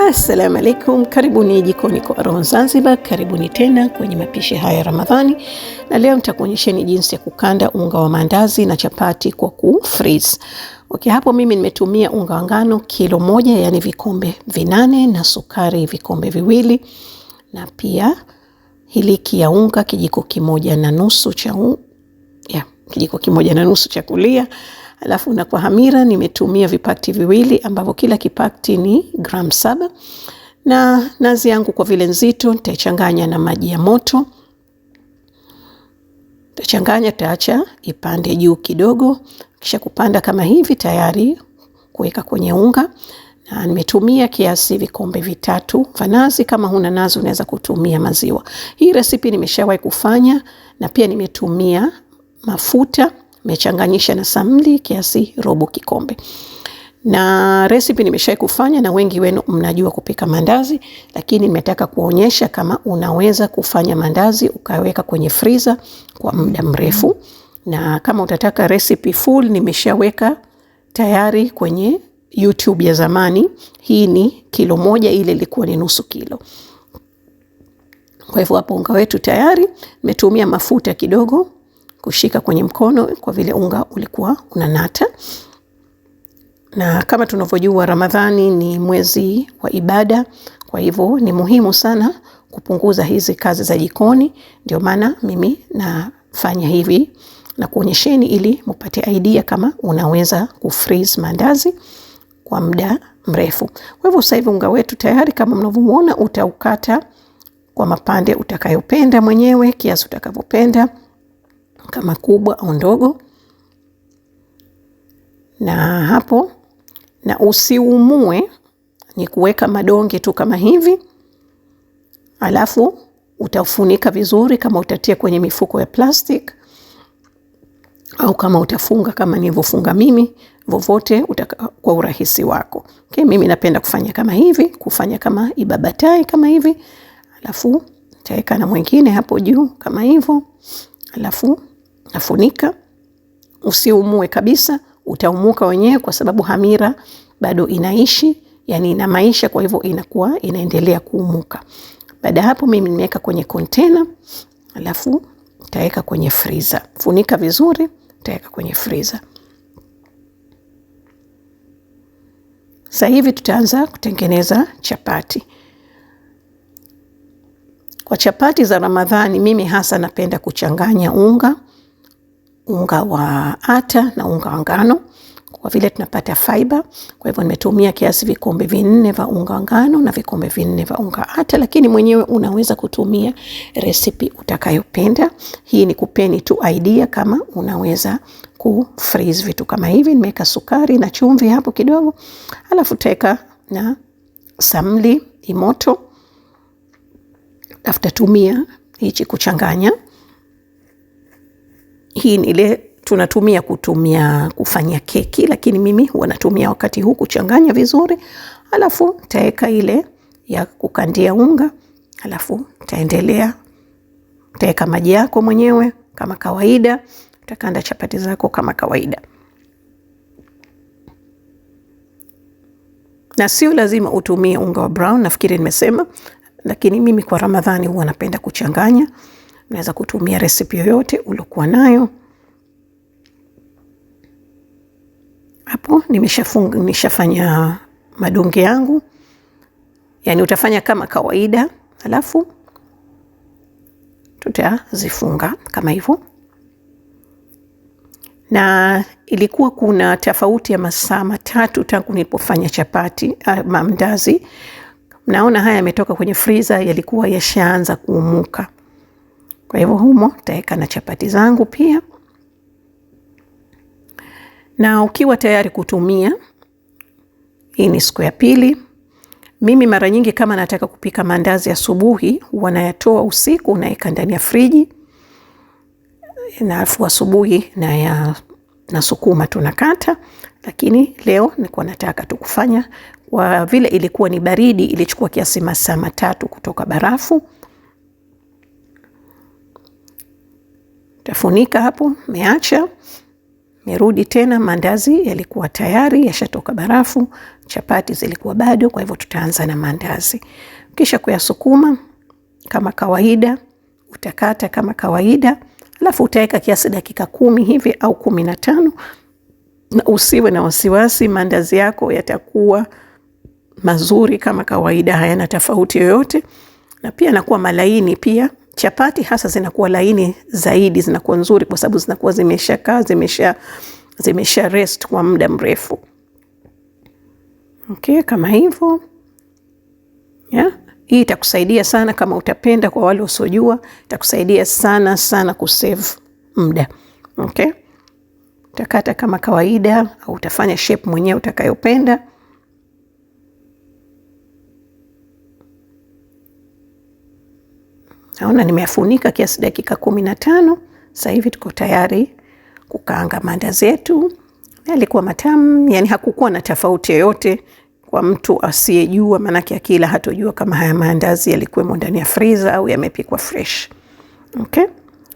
Assalamu alaikum, karibuni jikoni kwa Roho Zanzibar, karibuni tena kwenye mapishi haya ya Ramadhani. Na leo nitakuonyesheni jinsi ya kukanda unga wa maandazi na chapati kwa kufreeze. Okay, hapo mimi nimetumia unga wa ngano kilo 1, yani vikombe 8, na sukari vikombe 2, na pia hiliki ya unga kijiko 1.5 cha kulia. Alafu na kwa hamira nimetumia vipakti 2 ambavyo kila kipakti ni gram 7. Na nazi yangu kwa vile nzito nitaichanganya na maji ya moto. Nitachanganya, taacha ipande juu kidogo. Kisha kupanda kama hivi tayari kuweka kwenye unga. Na nimetumia kiasi vikombe 3 vya nazi. Kama huna nazi unaweza kutumia maziwa. Hii recipe nimeshawahi kufanya, na pia nimetumia mafuta. Nimechanganyisha na samli kiasi robo kikombe. Na recipe nimeshawahi kufanya na wengi wenu mnajua kupika mandazi, lakini nimetaka kuonyesha kama unaweza kufanya mandazi ukaweka kwenye freezer kwa muda mrefu. Na kama utataka recipe full nimeshaweka tayari kwenye YouTube ya zamani. Hii ni kilo 1, ile ilikuwa ni nusu kilo. Kwa hivyo hapo unga wetu tayari. Nimetumia mafuta kidogo kushika kwenye mkono kwa vile unga ulikuwa unanata. Na kama tunavyojua Ramadhani ni mwezi wa ibada, kwa hivyo ni muhimu sana kupunguza hizi kazi za jikoni. Ndio maana mimi nafanya hivi na kuonyesheni ili mpate idea kama unaweza kufreeze mandazi kwa muda mrefu. Kwa hivyo sasa hivi unga wetu tayari, kama mnavyoona, utaukata kwa mapande utakayopenda mwenyewe, kiasi utakavyopenda, kama kubwa au ndogo. Na hapo, na usiumue, ni kuweka madonge tu kama hivi. Alafu utafunika vizuri, kama utatia kwenye mifuko ya plastic au kama utafunga kama nilivyofunga mimi, vovote kwa urahisi wako. Okay, mimi napenda kufanya kama hivi, kufanya kama Baadae kama hivi. Alafu nitaweka na mwingine hapo juu kama hivyo. Alafu nafunika. Usiumue kabisa, utaumuka wenyewe kwa sababu hamira bado inaishi, yani ina maisha, kwa hivyo inakuwa inaendelea kuumuka. Baada hapo mimi nimeweka kwenye container, alafu nitaweka kwenye freezer. Funika vizuri, nitaweka kwenye freezer. Sasa hivi tutaanza kutengeneza chapati. Kwa chapati za Ramadhani mimi hasa napenda kuchanganya unga wa ata na unga wa ngano, kwa vile tunapata fiber. Kwa hivyo nimetumia kiasi vikombe 4 vya unga wa ngano na vikombe 4 vya unga ata, lakini mwenyewe unaweza kutumia recipe utakayopenda. Hii ni kupeni tu idea kama unaweza kufreeze vitu kama hivi. Nimeweka sukari na chumvi hapo kidogo. Alafu teka na samli imoto. Tumia hichi kuchanganya. Hii ni ile tunatumia kufanya keki, lakini mimi huwa natumia wakati huu kuchanganya vizuri. Alafu taeka ile ya kukandia unga. Alafu taendelea, taeka maji yako mwenyewe kama kawaida. Utakanda chapati zako kama kawaida. Na sio lazima utumie unga wa brown, nafikiri nimesema. Lakini mimi kwa Ramadhani huwa napenda kuchanganya. Unaweza kutumia recipe yoyote uliokuwa nayo. Hapo nimeshafanya madonge yangu. Yani utafanya kama kawaida, alafu tutazifunga kama hivyo. Na ilikuwa kuna tofauti ya masaa 3 tangu nilipofanya chapati maandazi. Naona haya yametoka kwenye freezer, yalikuwa yashaanza kuumuka. Kwa hivyo humo nitaweka na chapati zangu pia. Na ukiwa tayari kutumia, hii ni siku ya pili. Mimi mara nyingi kama nataka kupika mandazi asubuhi, huwa nayatoa usiku naeka ndani ya friji. Na alafu asubuhi na sukuma tunakata. Lakini leo nilikuwa nataka tu kufanya, kwa vile ilikuwa ni baridi, ilichukua kiasi masaa 3 kutoka barafu. Tafunika hapo, meacha. Merudi tena, maandazi yalikuwa tayari, yashatoka barafu, chapati zilikuwa bado, kwa hivyo tutaanza na maandazi. Kisha kuyasukuma kama kawaida, utakata kama kawaida, alafu utaweka kiasi dakika 10 hivi au 15, na usiwe na wasiwasi, maandazi yako yatakuwa mazuri kama kawaida, hayana tofauti yoyote, na pia yanakuwa malaini pia. Chapati hasa zinakuwa laini zaidi, zinakuwa nzuri kwa sababu zinakuwa zimeshakaa, zimesha rest kwa muda mrefu. Okay, kama hivyo. Yeah. Hii itakusaidia sana kama utapenda, kwa wale wasiojua, itakusaidia sana sana kusave muda. Okay? Utakata kama kawaida au utafanya shape mwenyewe utakayopenda. Naona nimefunika kiasi dakika 15. Sasa hivi tuko tayari kukaanga maandazi yetu. Yalikuwa matamu, yani hakukuwa na tofauti yoyote kwa mtu asiyejua, manake akila hatojua kama haya maandazi yalikuwa ndani ya freezer au yamepikwa fresh. Okay?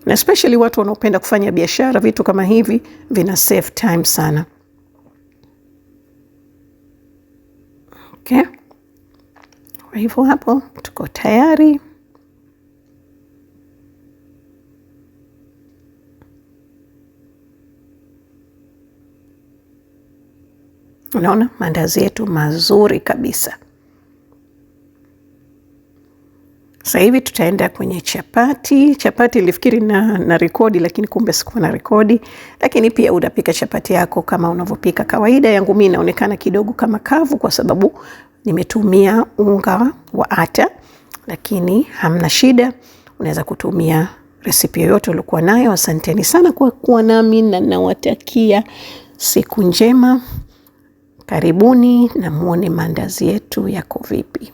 Na especially watu wanaopenda kufanya biashara, vitu kama hivi vina save time sana. Okay? Kwa hivyo hapo tuko tayari. Unaona maandazi yetu mazuri kabisa. Sasa hivi tutaenda kwenye chapati. Chapati nilifikiri na rekodi, lakini kumbe sikuwa na rekodi. Lakini pia utapika chapati yako kama unavyopika kawaida. Yangu mimi inaonekana kidogo kama kavu kwa sababu nimetumia unga wa ata, lakini hamna shida. Unaweza kutumia resipi yoyote ulikuwa nayo. Asanteni sana kwa kuwa nami na nawatakia siku njema. Karibuni na muone maandazi yetu yako vipi.